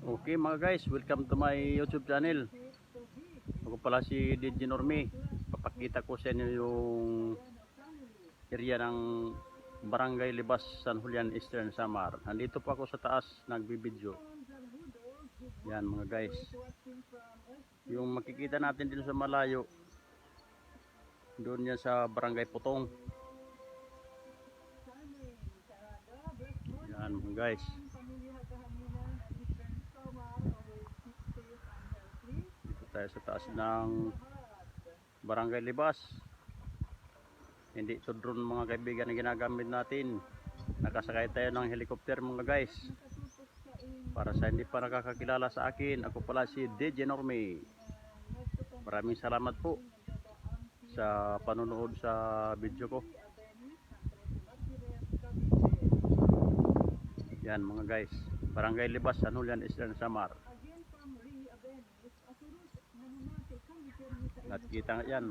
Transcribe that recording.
Okay mga guys, welcome to my YouTube channel. Ako pala si DJ Norme. Papakita ko sa inyo yung area ng Barangay Libas, San Julian, Eastern Samar. Nandito po ako sa taas nagbibideo. Yan mga guys. Yung makikita natin dito sa malayo, doon yan sa Barangay Putong. Yan mga guys. Dito tayo sa taas ng Barangay Libas. Hindi ito drone mga kaibigan na ginagamit natin. Nakasakay tayo ng helicopter mga guys. Para sa hindi pa nakakakilala sa akin, ako pala si DJ Norme. Maraming salamat po sa panonood sa video ko. Yan mga guys, Barangay Libas, San Julian, Eastern Samar. At kita nga yan.